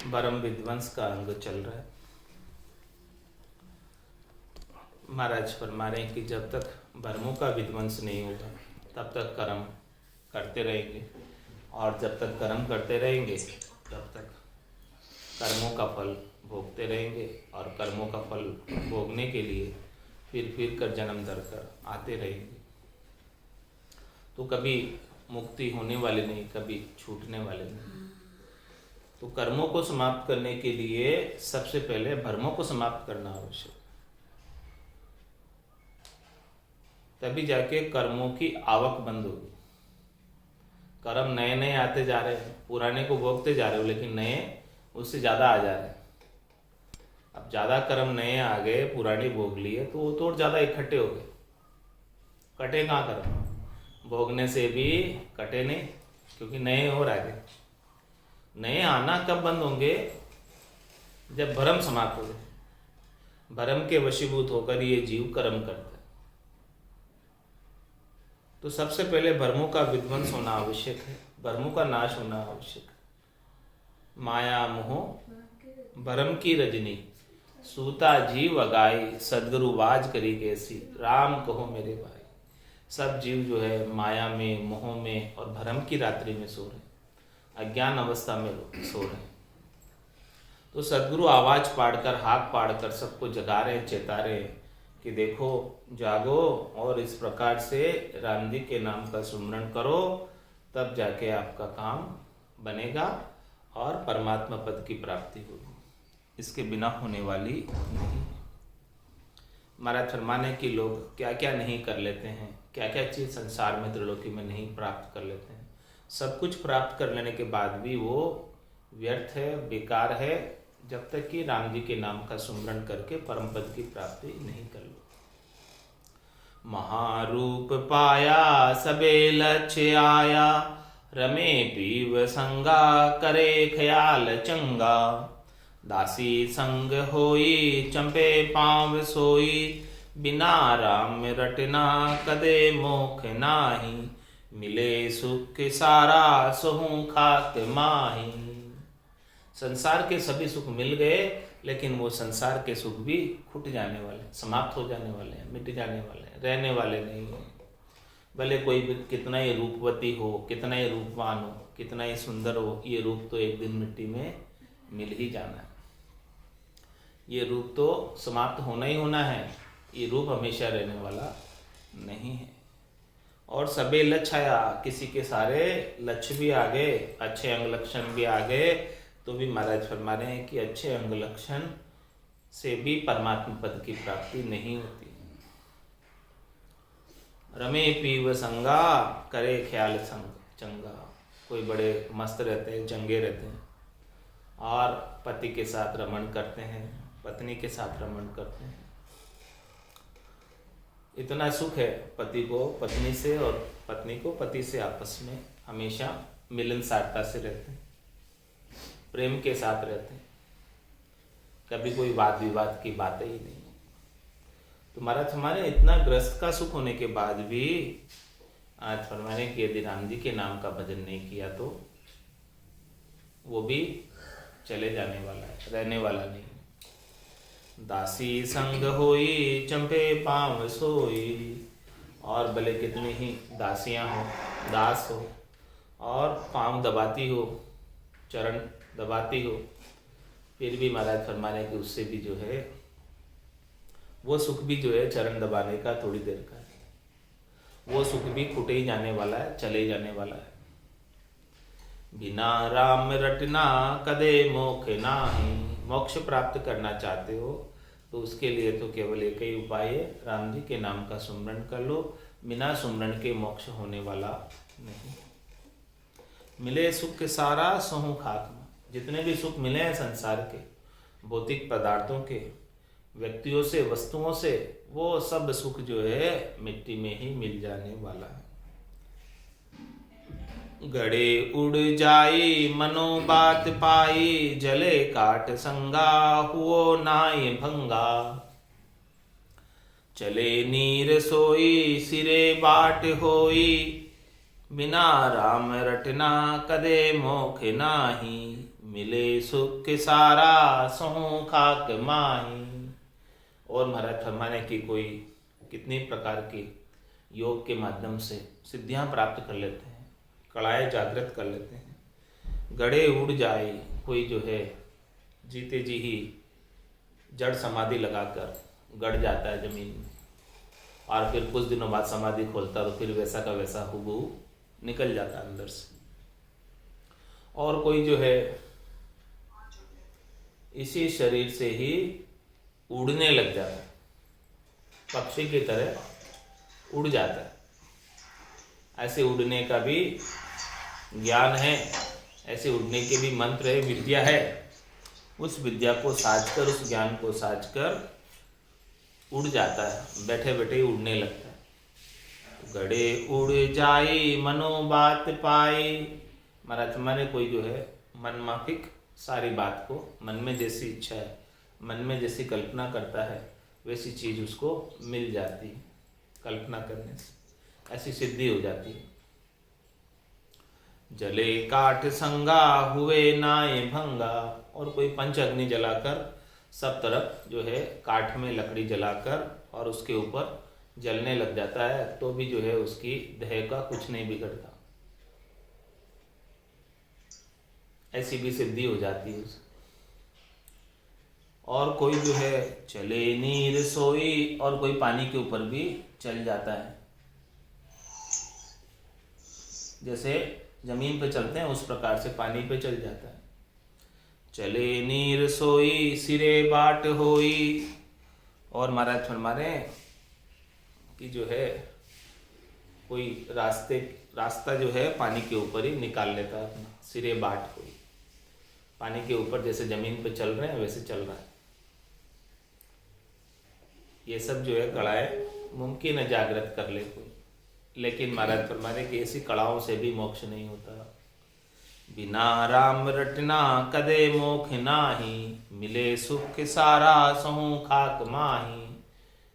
परम विध्वंस का अंग चल रहा है। महाराज फरमा रहे हैं कि जब तक भरमों का विध्वंस नहीं होगा तब तक कर्म करते रहेंगे, और जब तक कर्म करते रहेंगे तब तक कर्मों का फल भोगते रहेंगे, और कर्मों का फल भोगने के लिए फिर कर जन्म धर कर आते रहेंगे। तो कभी मुक्ति होने वाली नहीं, कभी छूटने वाले नहीं। तो कर्मों को समाप्त करने के लिए सबसे पहले भरमों को समाप्त करना आवश्यक, तभी जाके कर्मों की आवक बंद होगी। कर्म नए नए आते जा रहे हैं, पुराने को भोगते जा रहे हो, लेकिन नए उससे ज़्यादा आ जा रहे हैं। अब ज़्यादा कर्म नए आ गए, पुराने भोग लिए, तो वो तो और ज़्यादा इकट्ठे हो गए। कटे कहाँ कर्म? भोगने से भी कटे नहीं, क्योंकि नए और आ गए। नए आना कब बंद होंगे? जब भरम समाप्त हो जाए। भरम के वशीभूत होकर ये जीव कर्म करता है। तो सबसे पहले भरमों का विध्वंस होना आवश्यक है, भरमों का नाश होना आवश्यक है। माया मोह भरम की रजनी, सूता जीव अगाई, सदगुरु वाज करी कैसी, राम कहो मेरे भाई। सब जीव जो है माया में, मोह में और भरम की रात्रि में सो रहे हैं, अज्ञान अवस्था में सो रहे हैं। तो सदगुरु आवाज पाड़कर, हाथ पाड़कर सबको जगा रहे हैं, चेता रहे हैं कि देखो जागो, और इस प्रकार से राम जी के नाम का सुमरण करो, तब जाके आपका काम बनेगा और परमात्मा पद की प्राप्ति होगी। इसके बिना होने वाली नहीं। महाराज फरमाने कि लोग क्या क्या नहीं कर लेते हैं, क्या क्या चीज़ संसार में त्रिलोकी में नहीं प्राप्त कर लेते हैं। सब कुछ प्राप्त कर लेने के बाद भी वो व्यर्थ है, बेकार है, जब तक कि राम जी के नाम का सुमरण करके परम पद की प्राप्ति नहीं कर लो। महारूप पाया सबे लक्ष्य आया, रमे पीव संगा करे ख्याल चंगा। दासी संग होई चंपे पांव सोई, बिना राम रटना कदे मोख नाही। मिले सुख सारा सोहू खाक माही। संसार के सभी सुख मिल गए, लेकिन वो संसार के सुख भी खुट जाने वाले, समाप्त हो जाने वाले हैं, मिट जाने वाले हैं, रहने वाले नहीं हैं। भले कोई भी कितना ही रूपवती हो, कितना ही रूपवान हो, कितना ही सुंदर हो, ये रूप तो एक दिन मिट्टी में मिल ही जाना है। ये रूप तो समाप्त होना ही होना है, ये रूप हमेशा रहने वाला नहीं है। और सबे लक्ष्य आया, किसी के सारे लक्ष्य भी आ गए, अच्छे अंग लक्षण भी आ गए, तो भी महाराज फरमा रहे हैं कि अच्छे अंग लक्षण से भी परमात्मा पद की प्राप्ति नहीं होती। रमे पीव संगा करे ख्याल चंगा। कोई बड़े मस्त रहते हैं, चंगे रहते हैं, और पति के साथ रमण करते हैं, पत्नी के साथ रमण करते हैं। इतना सुख है पति को पत्नी से, और पत्नी को पति से, आपस में हमेशा मिलनसारता से रहते हैं, प्रेम के साथ रहते हैं, कभी कोई वाद विवाद की बात ही नहीं। तो महाराज हमारे इतना ग्रस्त का सुख होने के बाद भी आज फरमाने कि यदि राम जी के नाम का भजन नहीं किया तो वो भी चले जाने वाला है, रहने वाला नहीं। दासी संग होई चंपे पांव सोई। और भले कितनी ही दासियां हो, दास हो, और पांव दबाती हो, चरण दबाती हो, फिर भी महाराज फरमा रहे कि उससे भी जो है वो सुख भी जो है चरण दबाने का थोड़ी देर का है, वो सुख भी खुटे ही जाने वाला है, चले ही जाने वाला है। बिना राम रटना कदे मोख नाही। मोक्ष प्राप्त करना चाहते हो तो उसके लिए तो केवल एक ही उपाय है, राम जी के नाम का सुमरण कर लो। बिना सुमरण के मोक्ष होने वाला नहीं। मिले सुख सारा सोहू खाक। जितने भी सुख मिले हैं संसार के, भौतिक पदार्थों के, व्यक्तियों से, वस्तुओं से, वो सब सुख जो है मिट्टी में ही मिल जाने वाला है। गड़े उड़ जाई मनो बात पाई, जले काट संगा हुओ नाय भंगा। चले नीर सोई सिरे बाट होई, बिना राम रटना कदे मोख नाही, मिले सुख सारा सों खाक माही। और महाराज फरमाने की कोई कितनी प्रकार की योग के माध्यम से सिद्धियां प्राप्त कर लेते हैं, कड़ाए जागृत कर लेते हैं। गड़े उड़ जाए कोई जो है जीते जी ही जड़ समाधि लगाकर गड़ जाता है जमीन में, और फिर कुछ दिनों बाद समाधि खोलता तो फिर वैसा का वैसा हुबहू निकल जाता अंदर से। और कोई जो है इसी शरीर से ही उड़ने लग जाता है, पक्षी की तरह उड़ जाता है। ऐसे उड़ने का भी ज्ञान है, ऐसे उड़ने के भी मंत्र है, विद्या है। उस विद्या को साझकर, उस ज्ञान को साझकर उड़ जाता है, बैठे बैठे उड़ने लगता है। गड़े उड़ जाए मनो बात पाए। महाराज माने कोई जो है मन माफिक सारी बात को, मन में जैसी इच्छा है, मन में जैसी कल्पना करता है वैसी चीज उसको मिल जाती है। कल्पना करने से ऐसी सिद्धि हो जाती है। जले काठ संगा हुए नाए भंगा। और कोई पंच अग्नि जलाकर सब तरफ जो है काठ में लकड़ी जलाकर और उसके ऊपर जलने लग जाता है, तो भी जो है उसकी देह का कुछ नहीं बिगड़ता। ऐसी भी सिद्धि हो जाती है उसकी। और कोई जो है चले नीर सोई, और कोई पानी के ऊपर भी चल जाता है। जैसे जमीन पे चलते हैं उस प्रकार से पानी पे चल जाता है। चले नीर सोई सिरे बाट होई। और महाराज फरमा रहे हैं कि जो है कोई रास्ता जो है पानी के ऊपर ही निकाल लेता है अपना, सिरे बाट होई। पानी के ऊपर जैसे जमीन पे चल रहे हैं वैसे चल रहा है। ये सब जो है कड़ाएं मुमकिन है जागृत कर ले कोई, लेकिन महाराज फरमाने कि ऐसी कड़ाओं से भी मोक्ष नहीं होता। बिना राम रटना कदे मोख नाही, मिले सुख सारा सहु खाक माही।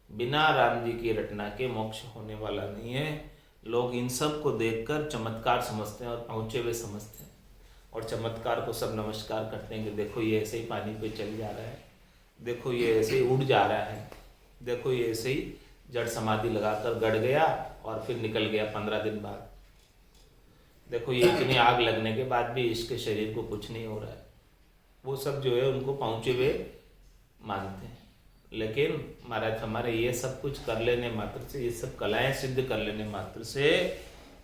बिना राम जी की रटना के मोक्ष होने वाला नहीं है। लोग इन सब को देखकर चमत्कार समझते हैं और पहुंचे हुए समझते हैं, और चमत्कार को सब नमस्कार करते हैं कि देखो ये ऐसे ही पानी पे चल जा रहा है, देखो ये ऐसे ही उड़ जा रहा है, देखो ये ऐसे ही जड़ समाधि लगाकर गड़ गया और फिर निकल गया 15 दिन बाद, देखो ये इतनी आग लगने के बाद भी इसके शरीर को कुछ नहीं हो रहा है। वो सब जो है उनको पहुंचे हुए मानते हैं। लेकिन महाराज हमारे ये सब कुछ कर लेने मात्र से, ये सब कलाएं सिद्ध कर लेने मात्र से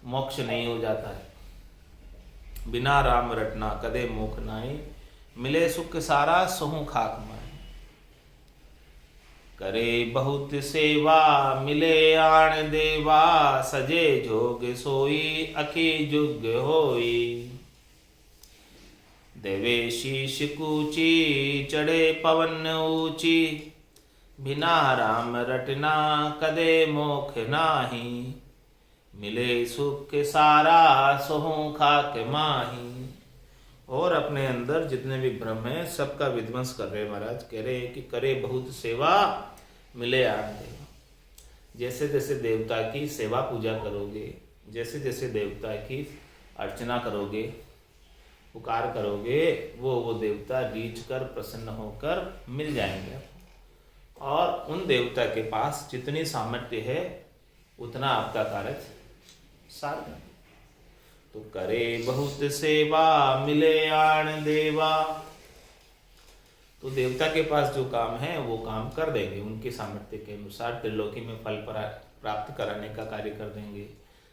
मोक्ष नहीं हो जाता है। बिना राम रटना कदे मोख नाई, मिले सुख सारा सोहू खाक माई। करे बहुत सेवा मिले आण देवा, सजे जोग सोई अखी जुग होई। देवे शीश कूची चढ़े पवन ऊंची, बिना राम रटना कदे मोख नाही। मिले सुख सारा सोहू खाक माही। और अपने अंदर जितने भी भ्रम है सबका विध्वंस कर रहे महाराज। कह रहे हैं कि करे बहुत सेवा मिले आण देवा। जैसे जैसे देवता की सेवा पूजा करोगे, जैसे जैसे देवता की अर्चना करोगे, पुकार करोगे, वो देवता रीझ कर प्रसन्न होकर मिल जाएंगे। और उन देवता के पास जितनी सामर्थ्य है उतना आपका कार्य सार्थक। तो करे बहुत सेवा मिले आण देवा। तो देवता के पास जो काम है वो काम कर देंगे, उनके सामर्थ्य के अनुसार त्रिलोकी में फल प्राप्त कराने का कार्य कर देंगे,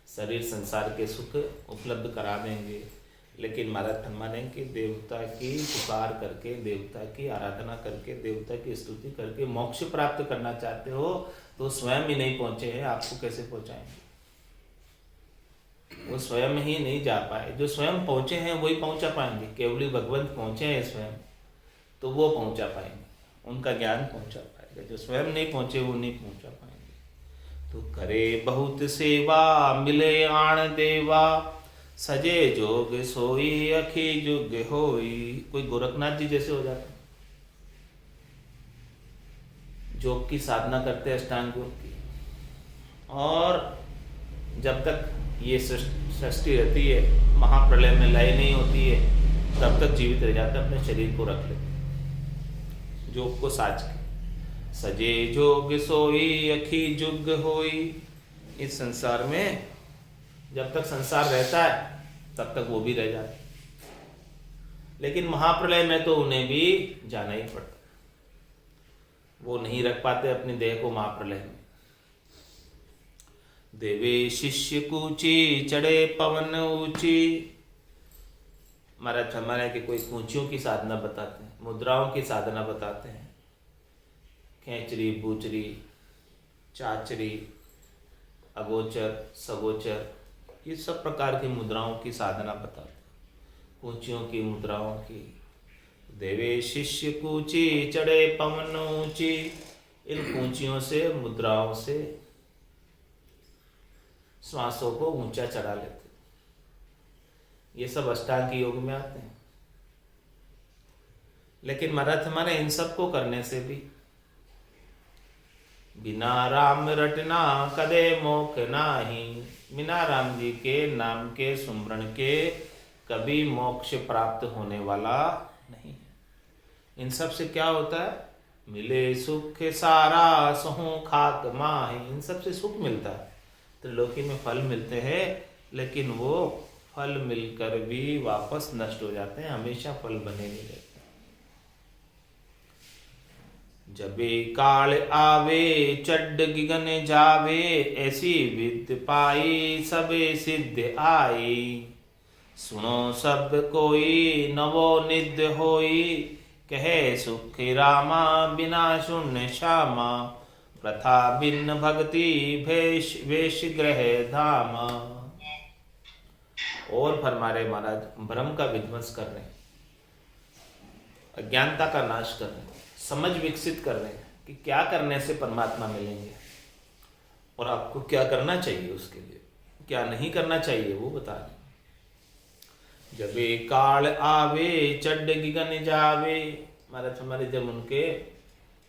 शरीर संसार के सुख उपलब्ध करा देंगे। लेकिन महाराज फरमाने कि देवता की पुकार करके, देवता की आराधना करके, देवता की स्तुति करके मोक्ष प्राप्त करना चाहते हो तो स्वयं ही नहीं पहुंचे हैं, आपको कैसे पहुंचाएंगे? वो स्वयं ही नहीं जा पाए। जो स्वयं पहुंचे हैं वही पहुंचा पाएंगे। केवली भगवंत पहुंचे हैं स्वयं तो वो पहुंचा पाएंगे, उनका ज्ञान पहुंचा पाएगा। जो स्वयं नहीं पहुंचे वो नहीं पहुंचा पाएंगे। तो करे बहुत सेवा मिले आण देवा, सजे जोग सोई अखी जुग होई। कोई गोरखनाथ जी जैसे हो जाते, जोग की साधना करते अष्टांग योग की, और जब तक ये सृष्टि रहती है, महाप्रलय में लय नहीं होती है, तब तक जीवित रह जाते, अपने शरीर को रख लेते। जोग को साज के सजे जोग सोई अखी जुग होई। इस संसार में जब तक संसार रहता है तब तक वो भी रह जाते, लेकिन महाप्रलय में तो उन्हें भी जाना ही पड़ता। वो नहीं रख पाते अपने देह को महाप्रलय में। देवे शिष्य कूची चढ़े पवन ऊंची। महाराज हमारे के कोई कूचियों की साधना बताते हैं, मुद्राओं की साधना बताते हैं, खेचरी, बूचरी, चाचरी, अगोचर, सगोचर, ये सब प्रकार की मुद्राओं की साधना बताते हैं, कूचियों की, मुद्राओं की। देवे शिष्य कूची चढ़े पवन ऊंची। इन कूचियों से, मुद्राओं से श्वासों को ऊंचा चढ़ा लेते। ये सब अष्टांग योग में आते हैं। लेकिन महाराज हमारे इन सब को करने से भी बिना राम रटना कदे मोक्ष नाही। बिना राम जी के नाम के सुमरण के कभी मोक्ष प्राप्त होने वाला नहीं है। इन सब से क्या होता है? मिले सुख सारा सहु खाक माही। इन सब से सुख मिलता है, त्रिलोकी में फल मिलते हैं, लेकिन वो फल मिलकर भी वापस नष्ट हो जाते हैं, हमेशा फल बने नहीं रहते। जबे काल आवे चड्ड गिगन जावे, ऐसी विद्य पाई सबे सिद्ध आई। सुनो सब कोई नवो निद्य होई, कहे सुख रामा बिना शून्य श्यामा। प्रथा भिन्न भक्ति भेष वेश ग्रह धामा। और फरमारे महाराज भ्रम का विध्वंस कर रहे हैं, अज्ञानता का नाश कर रहे हैं, समझ विकसित कर रहे हैं कि क्या करने से परमात्मा मिलेंगे और आपको क्या करना चाहिए, उसके लिए क्या नहीं करना चाहिए वो बता रहे। जबे काल आवे चड्ड गिगन जावे। महाराज हमारे जब उनके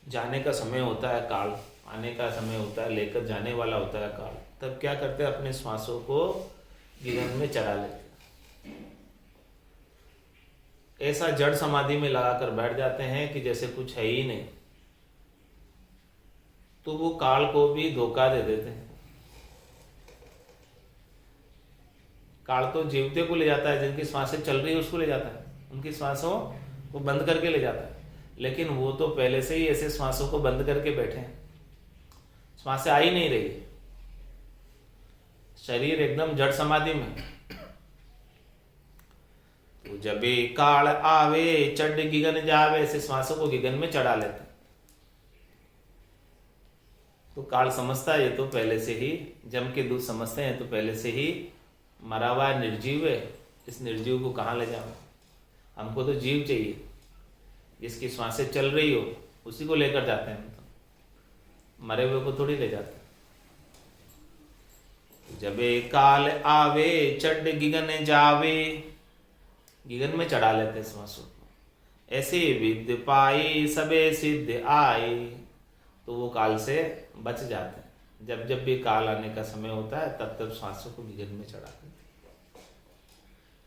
जाने का समय होता है, काल आने का समय होता है, लेकर जाने वाला होता है काल, तब क्या करते हैं? अपने श्वासों को गिगन में चढ़ा लेते, ऐसा जड़ समाधि में लगाकर बैठ जाते हैं कि जैसे कुछ है ही नहीं। तो वो काल को भी धोखा दे देते हैं। काल तो जीवते को ले जाता है, जिनकी सांसें चल रही है उसको ले जाता है, उनकी सांसों को बंद करके ले जाता है। लेकिन वो तो पहले से ही ऐसे श्वासों को बंद करके बैठे हैं, श्वासें आ ही नहीं रही, शरीर एकदम जड़ समाधि में। तो जबे काल आवे चड्ड गिगन जावे, ऐसे श्वासों को गिगन में चढ़ा लेते। तो काल समझता है ये तो पहले से ही, जम के दूध समझते हैं तो पहले से ही मरा हुआ निर्जीव है, इस निर्जीव को कहाँ ले जाओ, हमको तो जीव चाहिए, जिसकी श्वासें चल रही हो उसी को लेकर जाते हैं हम तो, मरे हुए को थोड़ी ले जाते हैं। जबे काल आवे चड्ड गिगन जावे, गिगन में चढ़ा लेते श्वासों को। ऐसे विद्य पाई सबे सिद्ध आई। तो वो काल से बच जाते हैं। जब जब भी काल आने का समय होता है तब तब श्वासों को गिगन में चढ़ा देते।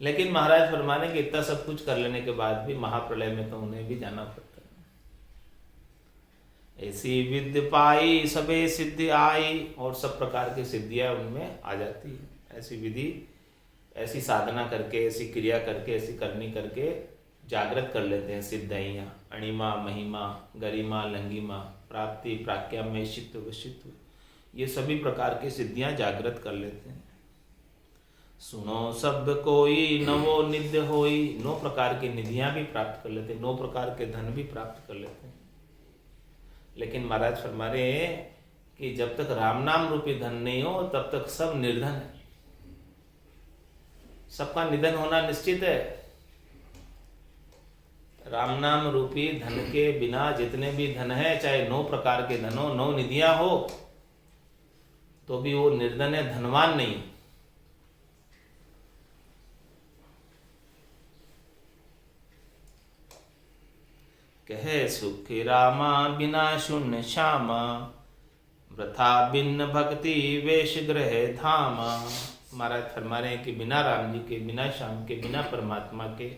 लेकिन महाराज फरमाने कि इतना सब कुछ कर लेने के बाद भी महाप्रलय में तो उन्हें भी जाना पड़ता है। ऐसी विद्य पाई सबे सिद्धि आई। और सब प्रकार की सिद्धियां उनमें आ जाती है। ऐसी विधि, ऐसी साधना करके, ऐसी क्रिया करके, ऐसी करनी करके जागृत कर लेते हैं सिद्धाइयाँ। अणिमा, महिमा, गरिमा, लंगिमा, प्राप्ति, प्राज्ञा, शित्व, वशित्व, ये सभी प्रकार की सिद्धियां जागृत कर लेते हैं। सुनो सब कोई नवो निध्य होई। 9 प्रकार की निधियां भी प्राप्त कर लेते हैं, 9 प्रकार के धन भी प्राप्त कर लेते हैं। लेकिन महाराज फरमा रहे हैं कि जब तक राम नाम रूपी धन नहीं हो तब तक सब निर्धन है। सबका निधन होना निश्चित है। राम नाम रूपी धन के बिना जितने भी धन है, चाहे 9 प्रकार के धन हो, 9 निधियां हो, तो भी वो निर्धन है, धनवान नहीं। कहे सुख रामा बिना शून्य श्यामा। वृथा भिन्न भक्ति वेश ग्रह धामा। महाराज फरमा रहे हैं कि बिना राम जी के, बिना श्याम के, बिना परमात्मा के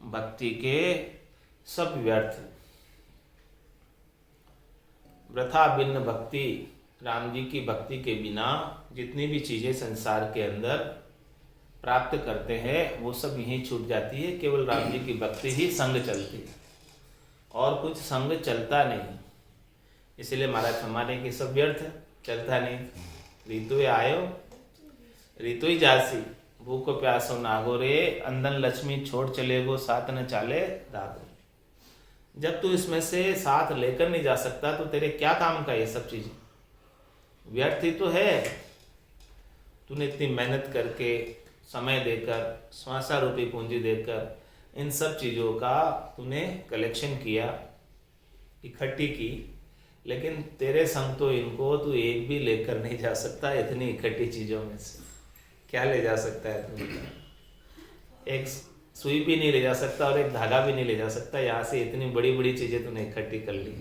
भक्ति के सब व्यर्थ। वृथा भिन्न भक्ति, राम जी की भक्ति के बिना जितनी भी चीजें संसार के अंदर प्राप्त करते हैं वो सब यहीं छूट जाती है। केवल राम जी की भक्ति ही संग चलती है और कुछ संग चलता नहीं। इसलिए महाराज हमारे के सब व्यर्थ चलता नहीं। ऋतु आयो ऋतु ही जासी, भूख प्यासो नागो रे, अंदन लक्ष्मी छोड़ चले गो, साथ न चाले दागो। जब तू इसमें से साथ लेकर नहीं जा सकता तो तेरे क्या काम का ये सब चीजें, व्यर्थ ही तो है। तूने इतनी मेहनत करके, समय देकर, श्वासा रूपी पूंजी देकर इन सब चीजों का तूने कलेक्शन किया, इकट्ठी की, लेकिन तेरे संग तो इनको तू एक भी लेकर नहीं जा सकता। इतनी इकट्ठी चीजों में से क्या ले जा सकता है तू? एक सुई भी नहीं ले जा सकता और एक धागा भी नहीं ले जा सकता। यहाँ से इतनी बड़ी बड़ी चीजें तूने इकट्ठी कर ली,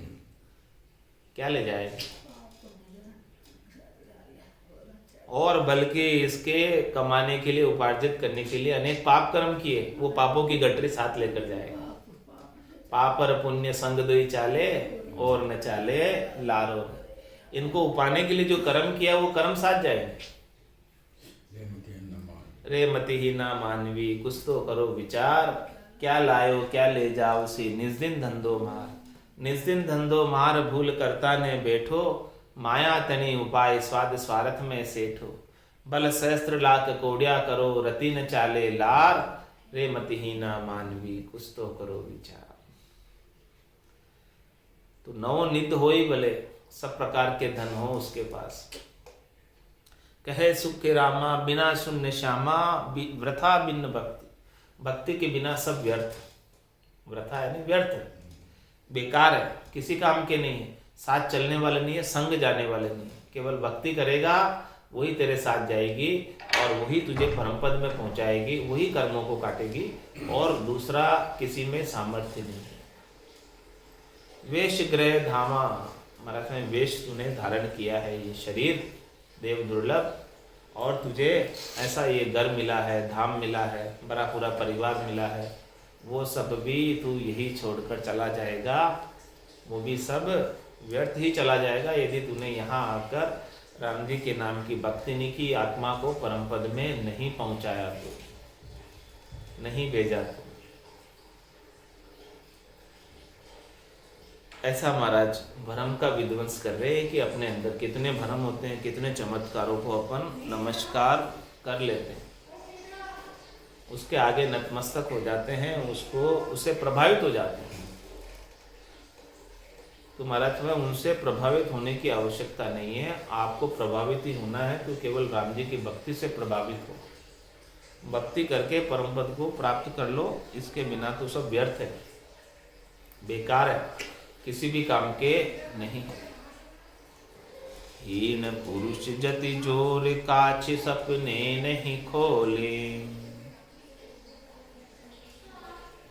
क्या ले जाएगा? और बल्कि इसके कमाने के लिए, उपार्जित करने के लिए अनेक पाप कर्म किए, वो पापों की गठरी साथ लेकर जाएगा। पापर पुण्य संग दुई चाले और न चाले लारो। इनको उपाने के लिए जो कर्म किया वो कर्म साथ जाएंगे। रे मति ही ना मानवी, कुछ तो करो विचार, क्या लायो क्या ले जाओ सी, निज दिन धंधो मार। निज दिन धंधो मार, भूल करता ने बैठो, माया तनी उपाय स्वाद स्वार्थ में सेठो। बल सहस्त्र लाख कोड़िया करो, रति न चाले लार। रे मतिहीना मानवी, कुछ तो करो विचार। तो नौ निध हो ही भले, सब प्रकार के धन हो उसके पास। कहे सुख के रामा, बिना शून्य श्यामा, वृथा भिन्न भक्ति। भक्ति के बिना सब व्यर्थ। वृथा है नहीं, व्यर्थ, बेकार है, किसी काम के नहीं है, साथ चलने वाले नहीं है, संग जाने वाले नहीं है। केवल भक्ति करेगा वही तेरे साथ जाएगी और वही तुझे परम पद में पहुंचाएगी, वही कर्मों को काटेगी और दूसरा किसी में सामर्थ्य नहीं है। वेश ग्रह धामा, महाराज में वेश तूने धारण किया है, ये शरीर देव दुर्लभ, और तुझे ऐसा ये घर मिला है, धाम मिला है, बड़ा पूरा परिवार मिला है, वो सब भी तू यही छोड़कर चला जाएगा। वो भी सब व्यर्थ ही चला जाएगा यदि तूने यहाँ आकर राम जी के नाम की भक्ति नहीं की, आत्मा को परम पद में नहीं पहुंचाया, तो नहीं भेजा तो। ऐसा महाराज भ्रम का विध्वंस कर रहे हैं कि अपने अंदर कितने भ्रम होते हैं, कितने चमत्कारों को अपन नमस्कार कर लेते हैं, उसके आगे नतमस्तक हो जाते हैं, उससे प्रभावित हो जाते हैं। तो महाराज में उनसे प्रभावित होने की आवश्यकता नहीं है, आपको प्रभावित ही होना है तो केवल राम जी की भक्ति से प्रभावित हो। भक्ति करके परम पद को प्राप्त कर लो, इसके बिना तो सब व्यर्थ है, बेकार है, किसी भी काम के नहीं। हीन पुरुष जति जोर, काछ सपने नहीं खोले।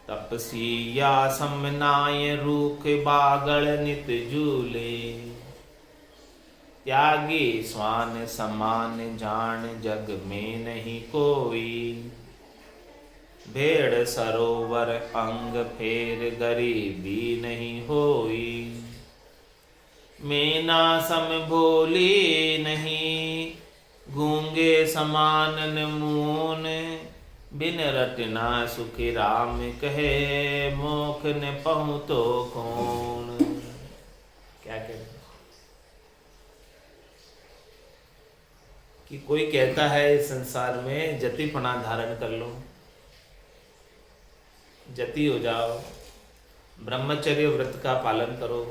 तपसिया समनाय रूख, बागड़ नित झूले। त्यागी स्वान समान, जान जग में नहीं कोई। भेड़ सरोवर अंग, फेर गरीबी नहीं होई। मेना सम भोली नहीं, गूंगे समान मून। बिन रटना सुखी राम कहे, मोख न पहुँ तो कौन। क्या कहते हैं कि कोई कहता है इस संसार में जतिपना धारण कर लो, जति हो जाओ, ब्रह्मचर्य व्रत का पालन करो,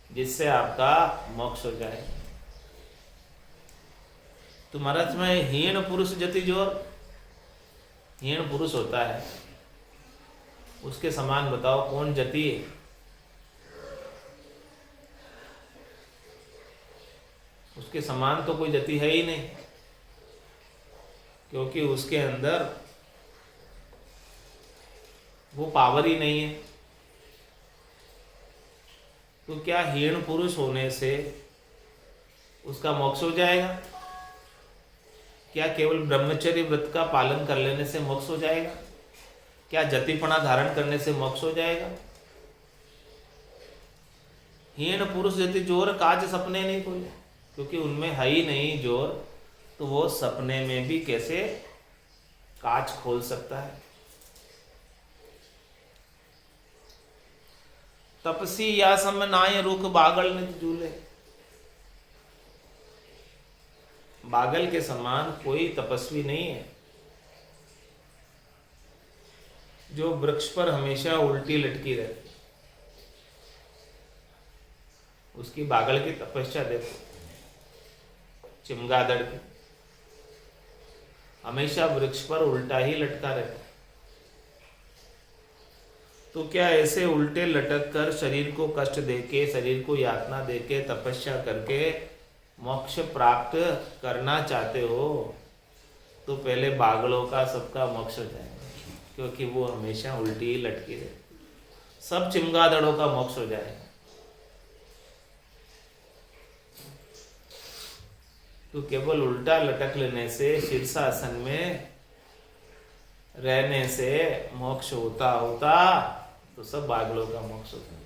जिससे आपका मोक्ष हो जाए। तो महाराज में हीन पुरुष जति जोर, हीन पुरुष होता है, उसके समान बताओ कौन जति है? उसके समान तो कोई जति है ही नहीं, क्योंकि उसके अंदर वो पावर ही नहीं है। तो क्या हीन पुरुष होने से उसका मोक्ष हो जाएगा? क्या केवल ब्रह्मचर्य व्रत का पालन कर लेने से मोक्ष हो जाएगा? क्या जतिपना धारण करने से मोक्ष हो जाएगा? हीन पुरुष यदि जोर काज सपने नहीं खोले, क्योंकि उनमें है ही नहीं जोर, तो वो सपने में भी कैसे काज खोल सकता है? तपसी या सम नाय रुख बागल नित झूले। बागल के समान कोई तपस्वी नहीं है जो वृक्ष पर हमेशा उल्टी लटकी रहती। उसकी बागल की तपस्या देखो, चिमगादड़ की, हमेशा वृक्ष पर उल्टा ही लटका रहता। तो क्या ऐसे उल्टे लटक कर शरीर को कष्ट देके, शरीर को यातना देके, तपस्या करके मोक्ष प्राप्त करना चाहते हो? तो पहले बागलों का सबका मोक्ष हो जाएगा, क्योंकि वो हमेशा उल्टी ही लटकी रहती। सब चिमगादड़ों का मोक्ष हो जाएगा। तो केवल उल्टा लटक लेने से, शीर्षासन में रहने से मोक्ष होता होता तो सब बागलों का मोक्ष होता है।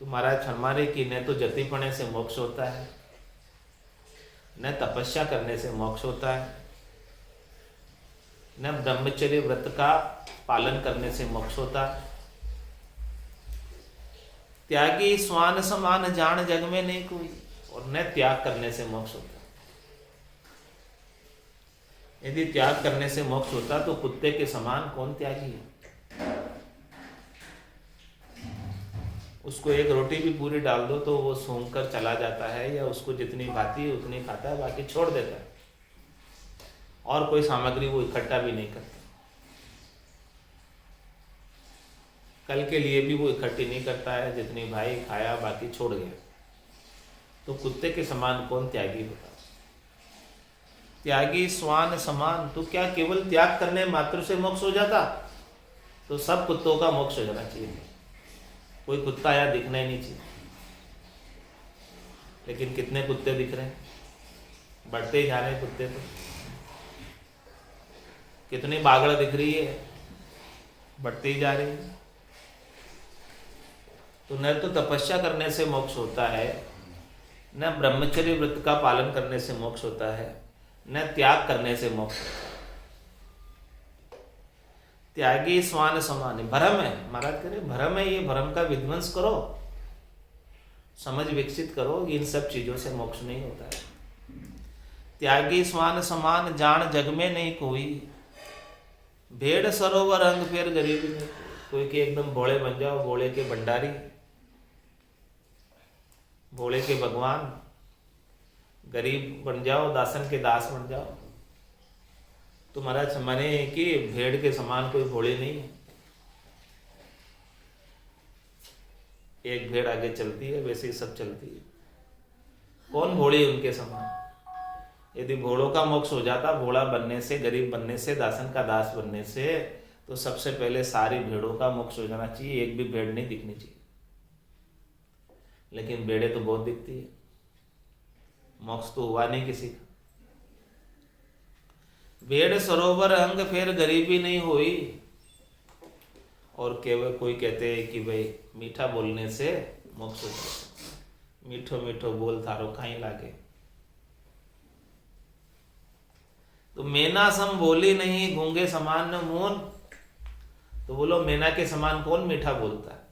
तो महाराज हमारे की न तो जतिपने से मोक्ष होता है, न तपस्या करने से मोक्ष होता है, न ब्रह्मचर्य व्रत का पालन करने से मोक्ष होता है। त्यागी स्वान समान जान जग में नहीं कोई, और न त्याग करने से मोक्ष होता। यदि त्याग करने से मोक्ष होता तो कुत्ते के समान कौन त्यागी है? उसको एक रोटी भी पूरी डाल दो तो वो सूंघ कर चला जाता है, या उसको जितनी भाती है उतनी खाता है, बाकी छोड़ देता है, और कोई सामग्री वो इकट्ठा भी नहीं करता। कल के लिए भी वो इकट्ठी नहीं करता है, जितनी भाई खाया बाकी छोड़ गया। तो कुत्ते के समान कौन त्यागी होता? त्यागी स्वान समान। तो क्या केवल त्याग करने मात्र से मोक्ष हो जाता? तो सब कुत्तों का मोक्ष हो जाना चाहिए, कोई कुत्ता यहाँ दिखना ही नहीं चाहिए। लेकिन कितने कुत्ते दिख रहे हैं, बढ़ते ही जा रहे हैं कुत्ते। तो कितनी बागड़ दिख रही है, बढ़ते ही जा रही है। तो न तो तपस्या करने से मोक्ष होता है, न ब्रह्मचर्य व्रत का पालन करने से मोक्ष होता है, न त्याग करने से मोक्ष होता है। त्यागी स्वान समान। भ्रम है, महाराज कह रहे भ्रम है, ये भ्रम का विध्वंस करो, समझ विकसित करो। इन सब चीजों से मोक्ष नहीं होता है। त्यागी स्वान समान जान जग में नहीं कोई, भेड़ सरोवर रंग फिर गरीबी नहीं कोई। के एकदम भोले बन जाओ, भोले के भंडारी, भोले के भगवान, गरीब बन जाओ, दासन के दास बन जाओ। तो महाराज माने कि भेड़ के समान कोई भोले नहीं है। एक भेड़ आगे चलती है, वैसे ही सब चलती है। कौन भोले उनके समान? यदि भोलों का मोक्ष हो जाता, भोला बनने से, गरीब बनने से, दासन का दास बनने से, तो सबसे पहले सारी भेड़ों का मोक्ष हो जाना चाहिए, एक भी भेड़ नहीं दिखनी चाहिए। लेकिन भेड़ें तो बहुत दिखती है, मोक्ष तो हुआ नहीं किसी का। भेड़ सरोवर अंग फिर गरीबी नहीं हुई। और केवल कोई कहते हैं कि भाई मीठा बोलने से मोक्ष हो जाए, मीठो मीठो बोल थारो खाई लागे। तो मैना सम बोली नहीं, गूंगे समान न मौन। तो बोलो मैना के समान कौन मीठा बोलता है?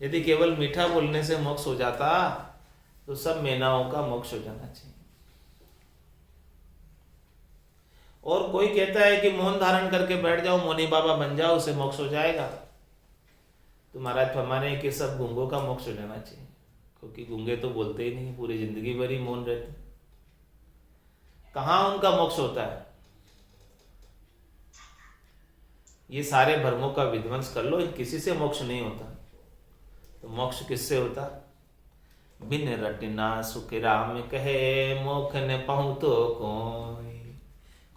यदि केवल मीठा बोलने से मोक्ष हो जाता तो सब मैनाओं का मोक्ष हो जाना चाहिए। और कोई कहता है कि मौन धारण करके बैठ जाओ, मौनी बाबा बन जाओ, उसे मोक्ष हो जाएगा। तो महाराज फरमाने कि सब गूंगों का मोक्ष हो जाना चाहिए, क्योंकि गूंगे तो बोलते ही नहीं, पूरी जिंदगी भर ही मौन रहते। कहाँ उनका मोक्ष होता है? ये सारे भ्रमों का विध्वंस कर लो, किसी से मोक्ष नहीं होता। तो मोक्ष किससे होता? बिन रटना सुख राम कहे, मोक्ष न पाऊं तो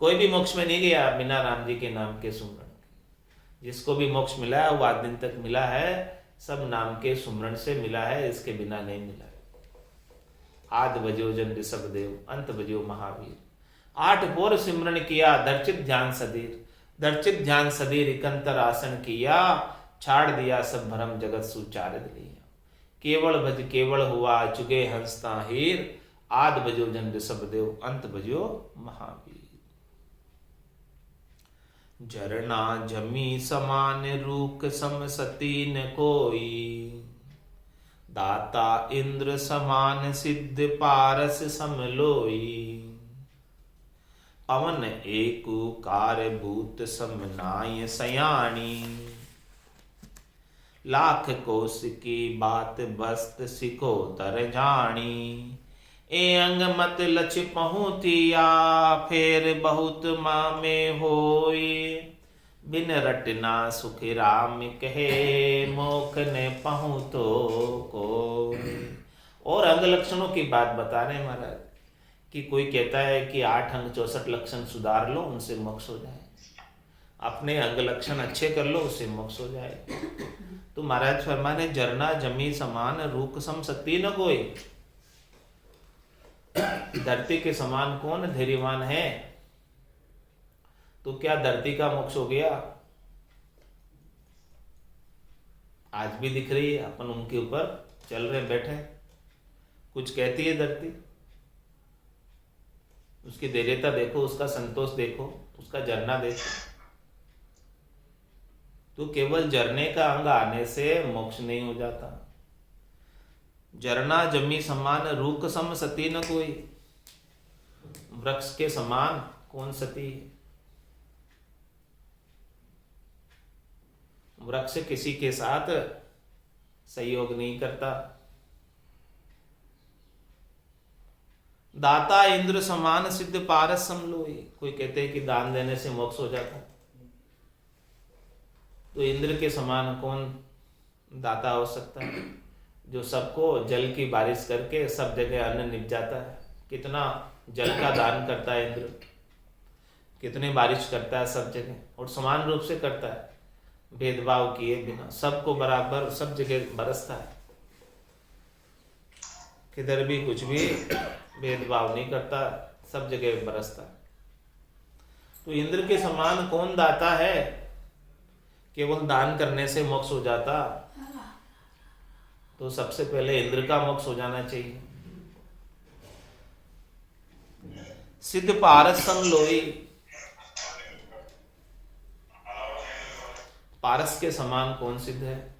कोई भी मोक्ष में नहीं गया बिना राम जी के नाम के सुमरण के। जिसको भी मोक्ष मिला है वो आज दिन तक मिला है, सब नाम के सुमरण से मिला है, इसके बिना नहीं मिला है। आद बजो जन ऋषभ देव, अंत बजो महावीर। 8 पोर सिमरन किया, दर्चित ध्यान सदीर। दर्चित ध्यान सदीर इकंतर आसन किया, छाड़ दिया सब भरम जगत सुचारित लिया। केवल भज केवल हुआ, चुगे हंसता हीर। आद बजो जन ऋषभ देव, अंत बजो महावीर। झरना जमी समान रूक सम सती न कोई। दाता इंद्र समान सिद्ध पारस समलोई। पवन एकूकार भूत समनाय सयानी। लाख कोश की बात बस्त सिकोतर जानी। ए अंग मत लछ पहुँतिया, फेर बहुत मामे होई। बिन रटना सुख राम कहे, मोख ने पहुँतो को। और अंग लक्षणों की बात बता रहे महाराज कि कोई कहता है कि 8 अंग 64 लक्षण सुधार लो, उनसे मोक्ष हो जाए। अपने अंग लक्षण अच्छे कर लो, उससे मोक्ष हो जाए। तो महाराज फरमाने झरना जमी समान रूक सम सती न कोई। धरती के समान कौन धैर्यवान है? तो क्या धरती का मोक्ष हो गया? आज भी दिख रही है, अपन उनके ऊपर चल रहे बैठे, कुछ कहती है धरती। उसकी धैर्यता देखो, उसका संतोष देखो, उसका झरना देखो। तो केवल झरने का अंग आने से मोक्ष नहीं हो जाता। झरना जमी समान रूक सम सती न कोई। वृक्ष के समान कौन सती है? वृक्ष किसी के साथ सहयोग नहीं करता। दाता इंद्र समान सिद्ध पारस समलोई। कोई कहते हैं कि दान देने से मोक्ष हो जाता। तो इंद्र के समान कौन दाता हो सकता है, जो सबको जल की बारिश करके सब जगह अन्न निप जाता है। कितना जल का दान करता है इंद्र, कितनी बारिश करता है सब जगह, और समान रूप से करता है, भेदभाव किए बिना सबको बराबर सब जगह बरसता है। किधर भी कुछ भी भेदभाव नहीं करता, सब जगह बरसता है। तो इंद्र के समान कौन दाता है? केवल दान करने से मोक्ष हो जाता? तो सबसे पहले इंद्र का मोक्ष हो जाना चाहिए। सिद्ध पारस समलोई। पारस के समान कौन सिद्ध है?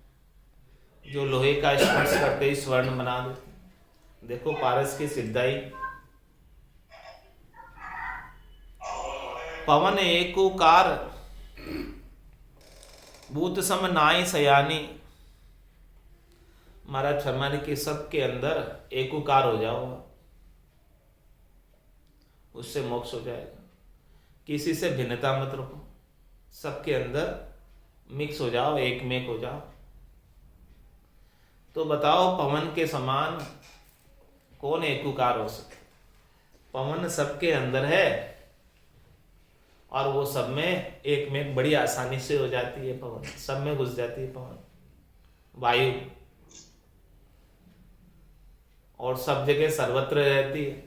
जो लोहे का स्पर्श करते ही स्वर्ण बना देते। देखो पारस की सिद्धाई। पवन एकूकार भूत सम नाई सयानी। महाराज फरमाने के सबके अंदर एकूकार हो जाओ, उससे मोक्ष हो जाएगा। किसी से भिन्नता मत रखो, सबके अंदर मिक्स हो जाओ, एक में एक हो जाओ। तो बताओ पवन के समान कौन एकूकार हो सकता? पवन सबके अंदर है और वो सब में एक में एक बड़ी आसानी से हो जाती है। पवन सब में घुस जाती है। पवन वायु और सब जगह सर्वत्र रहती है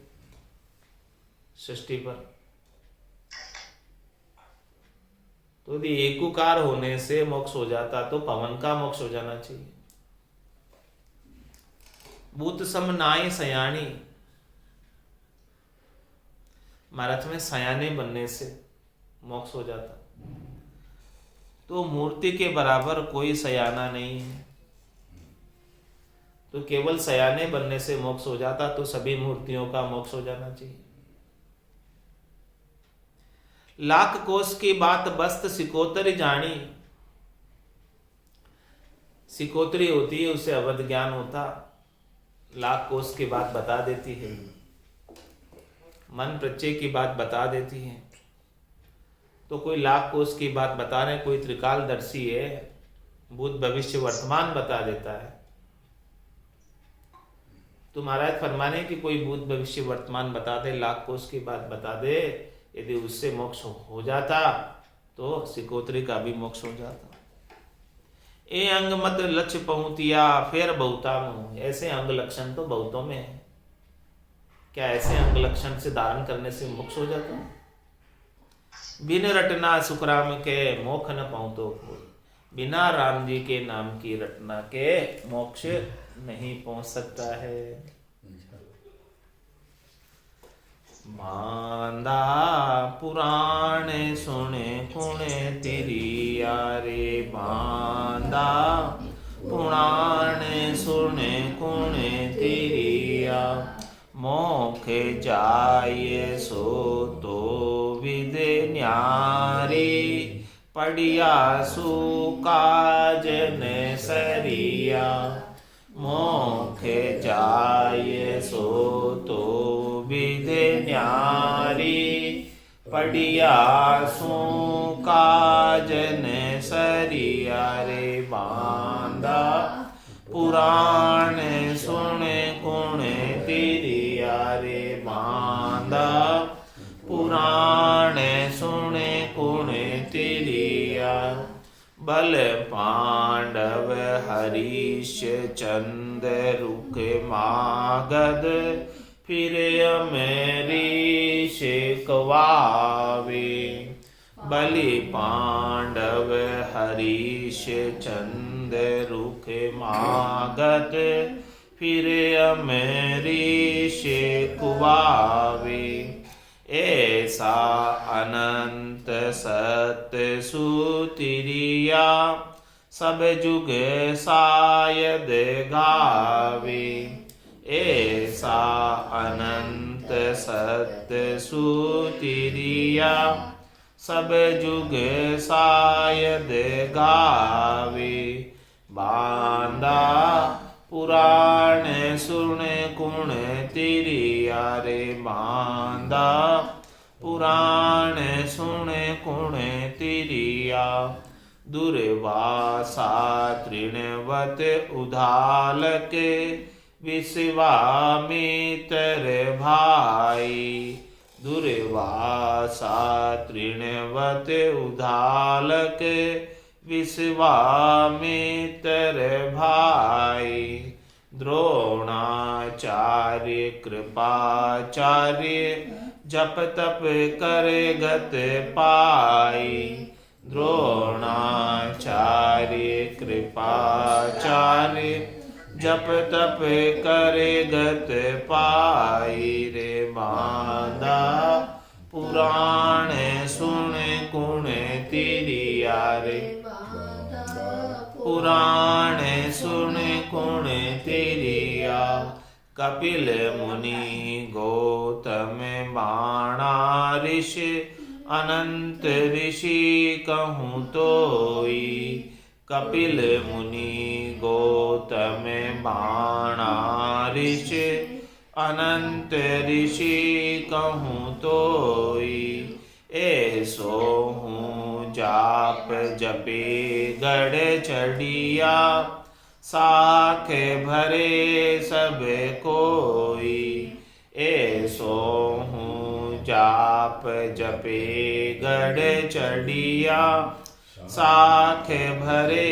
सृष्टि पर। तो यदि एकूकार होने से मोक्ष हो जाता तो पवन का मोक्ष हो जाना चाहिए। भूत सम नाई सयानी। महाराज में सयाने बनने से मोक्ष हो जाता। तो मूर्ति के बराबर कोई सयाना नहीं है। तो केवल सयाने बनने से मोक्ष हो जाता तो सभी मूर्तियों का मोक्ष हो जाना चाहिए। लाख कोस की बात बस्त सिकोतरी जानी। सिकोतरी होती है, उसे अवध ज्ञान होता। लाख कोस की बात बता देती है, मन प्रत्यय की बात बता देती है। तो कोई लाख कोस की बात बता रहे, कोई त्रिकालदर्शी है, भूत भविष्य वर्तमान बता देता है। तो महाराज फरमाने कि कोई भूत भविष्य वर्तमान बता दे, लाख कोस की बात बता दे, यदि उससे मोक्ष हो जाता तो सिकोत्री का भी मोक्ष हो जाता। ए अंग मत लक्ष्य पहुँतिया, फिर बहुता में। ऐसे अंग लक्षण तो बहुतों में है। क्या ऐसे अंग लक्षण से धारण करने से मोक्ष हो जाता है? बिन रटना सुखराम के मोक्ष न पाऊं तो कोई, बिना राम जी के नाम की रटना के मोक्ष नहीं पहुंच सकता है। मांदा पुराण सुने कुणे तेरी यारे, मांदा पुराण सुने कुणे तेरी या, मोख जाय सो तो विद न्यारी, पड़िया सुकाज न सरिया, मोख जाय सो तो विद न्यारी, पड़िया सुकाज न सरिया रे। बांदा पुराण सुने कुणे तेरिया रे, बांदा पुराण सुने कुणे तेरिया, बल पांडव हरीश चंद रुख मागध, फिर अमेरीश कवावे, बलि पांडव हरीश चंद रुख मागध, फिर अमेरीश कुवावे, ऐसा अनंत सत्य सुतिरिया, सब जुग शायद गावे, ऐसा अनंत सत्य सुतिरिया, सब जुग शायद गावे। बांदा पुराण सुन कुण तिरिया रे, बांदा पुराण सुन कुण तिरिया, दुर्वासा तृणवत उदालके, विश्वामित्र भाई, दुर्वासा तृणवत उदालके, विश्वामित्र भाई, द्रोणाचार्य कृपाचार्य, जप तप करे गत पाई, द्रोणाचार्य कृपाचार्य, जप तप करे गत पाई रे। बांदा पुराण सुन कुण तिरिया रे, पुराण सुन कुण तिरिया, कपिल मुनि गौतम बाणा ऋषि, अनंत ऋषि कहूँ तोई, कपिल मुनि गौतम बाणा ऋषि, अनंत ऋषि कहूँ तोई, ऐसो हूँ जाप जपे गढ़ चढ़िया, साख भरे सब कोई, ऐसो हूँ जाप जपे गढ़ चढ़िया, साख भरे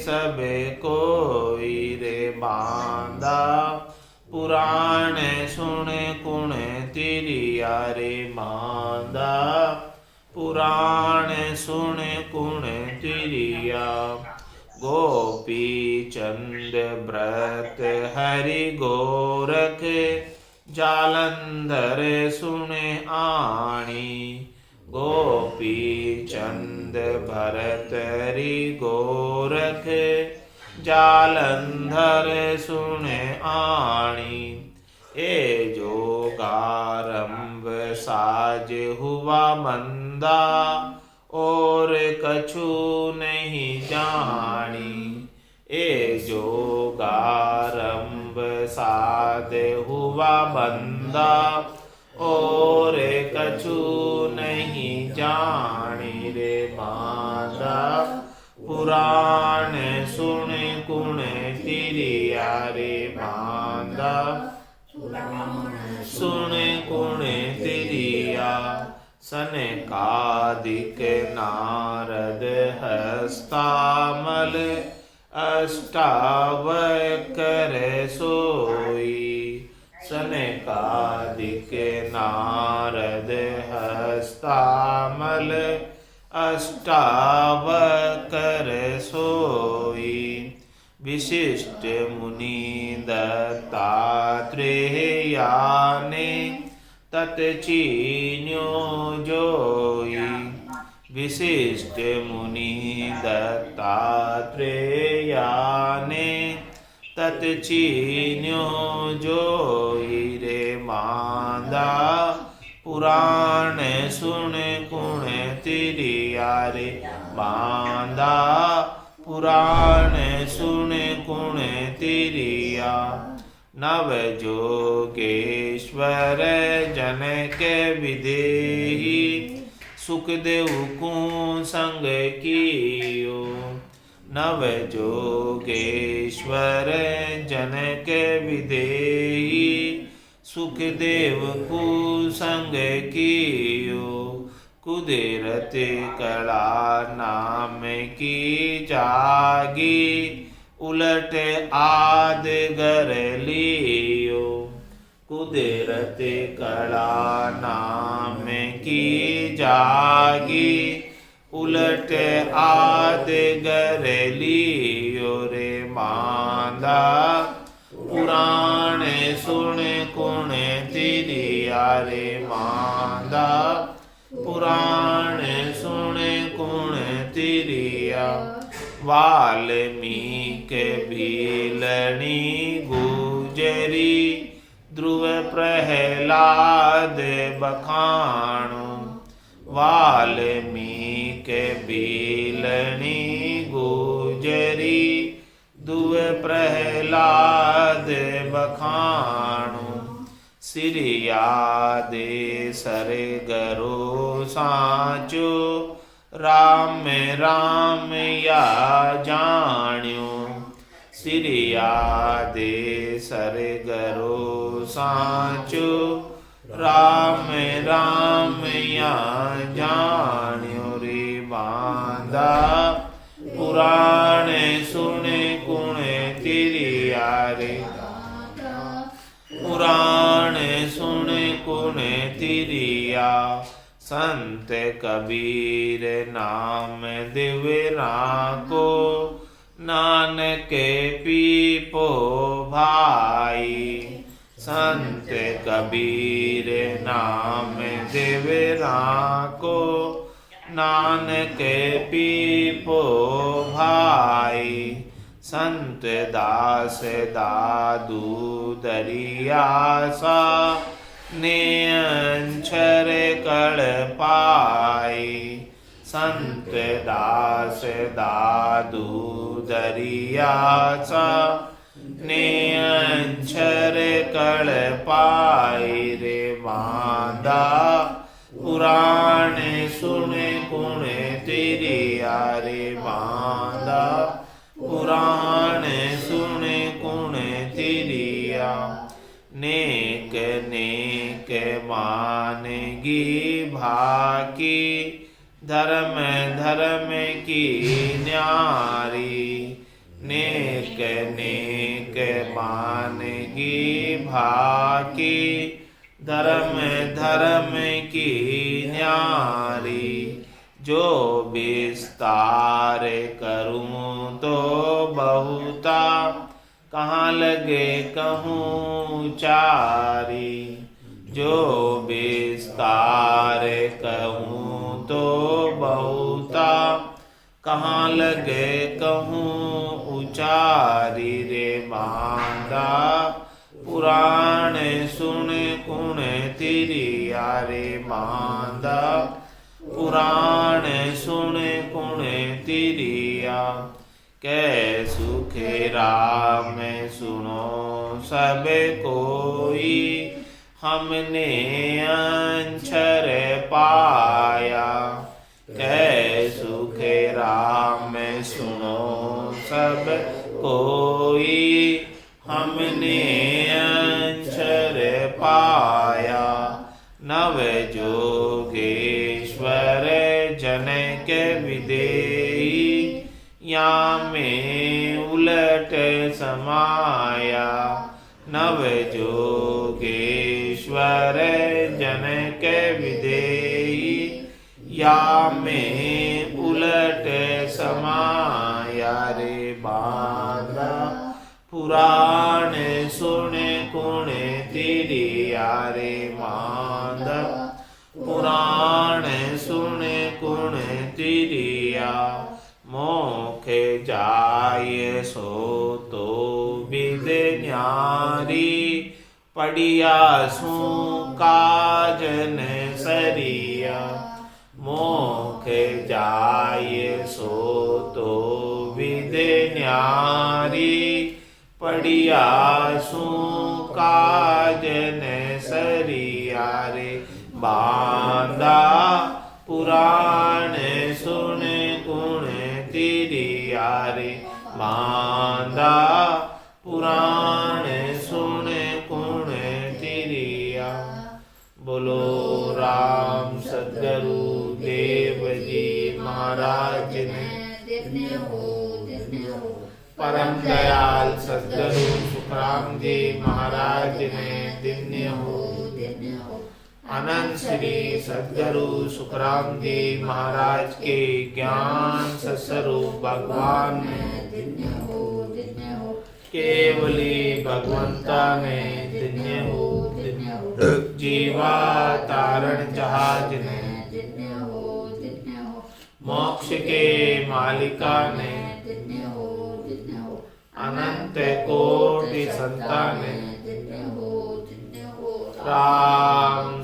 सब कोई रे। बांदा पुराण सुन कुण तिरिया रे, बांदा पुराण सुन कुण तिरिया, गोपी चंद व्रत हरि गोरख, जालंधर सुन आणी, गोपी चंद भरत हरि गोरख, जालंधर सुन आणी, ए जोगारंभ साज हुआ मंदा, और कछु नहीं जानी, ए जोगारंभ साध हुआ बंदा, और कछु नहीं जानी रे। बांदा पुराण सुन कुण तिरिया रे, बांदा सुन कुण तिरिया, सनकादिक नारद हस्तामल, अष्टावक्र सोई, सनकादिक नारद हस्तामल अष्टावकर सोई विशिष्ट मुनि दत्तात्रेयाने तत्चीन्यो जोई विशिष्ट मुनि दत्तात्रेयाने तत्चीन्यो जोई रे मांदा पुराण सुन कुण तिरिया रे मांदा पुराण सुन कुण तिरिया नव जोगेश्वर जनक विदेही सुखदेव को संग कियो नव जोगेश्वर जनक विदेही सुखदेव को संग कियो कुदरत कला नाम की जागी उलट आद गर लियो कुदरत कला नाम की जागी उलट आद गर लियो रे मांदा पुराण सुन कुण तिरिया रे मांदा पुराण सुन कुण तिरिया वाल्मीक भीलनी गुजरी ध्रुव प्रहलाद बखाणु वाल्मीक भीलनी गुजरी ध्रुव प्रहलाद बखाणु सिरिया दे सरे गरो साचो राम राम या जाण्यो सिरिया दे सरे गरो साचो राम राम या जाण्यो रे बांदा पुराण सुन कुण तिरिया रे पुराण सुन कुण तिरिया संत कबीर नाम दिवरा को नानक पीपो भाई संत कबीर नाम दिवरा को नानक पीपो भाई संत दास दादू दरियासा ने अंचर कड़ पाई संत दास दादू दरियासा ने अंचर कड़ पाई रे मांदा पुराण सुन कुण तिरिया रे मांदा पुराण सुन कुण तिरिया नेक नेक मानगी भाकी धर्म धर्म की न्यारी नेक नेक मानगी भाकी धर्म धर्म की न्यारी जो विस्तार करूं तो बहुता कहाँ लगे कहूँ चारी जो विस्तार कहूँ तो बहुता कहाँ लगे कहूँ उचारी रे मांदा पुराण सुन कुण तिरिया रे मांदा पुराण सुन कुण तिरिया कै सुख राम सुनो सब कोई हमने अंचर पाया कै सुख राम सुनो सब कोई हमने अंचर पाया नव जोगेश्वर जनक विदेही या में उलट समाया नव जोगेश्वर जन विदेई या में उलट समाया रे बांधा पुराण सुन कुण तिरिया रे मांधा पुराण सुन कुण तिरिया मोख जाय सो तो विद न्यारी पड़िया सु काजन सरिया मोख जाय सो तो विद न्यारी पड़िया सु काजन सरिया रे बांधा पुराण सुन गुण तिरिया रे बांधा पुराण सुन गुण तिरिया। बोलो राम सद्गुरु देव जी महाराज ने परम दयाल सद्गुरु सुखराम जी महाराज ने दिव्य हो अनंत श्री सद्गुरु सुखराम जी महाराज के ज्ञान स्वरूप भगवान ने केवली भगवंता ने दिन्य हो जीवा तारण जहाज ने मोक्ष के मालिका ने अनंत कोटि संतान ने राम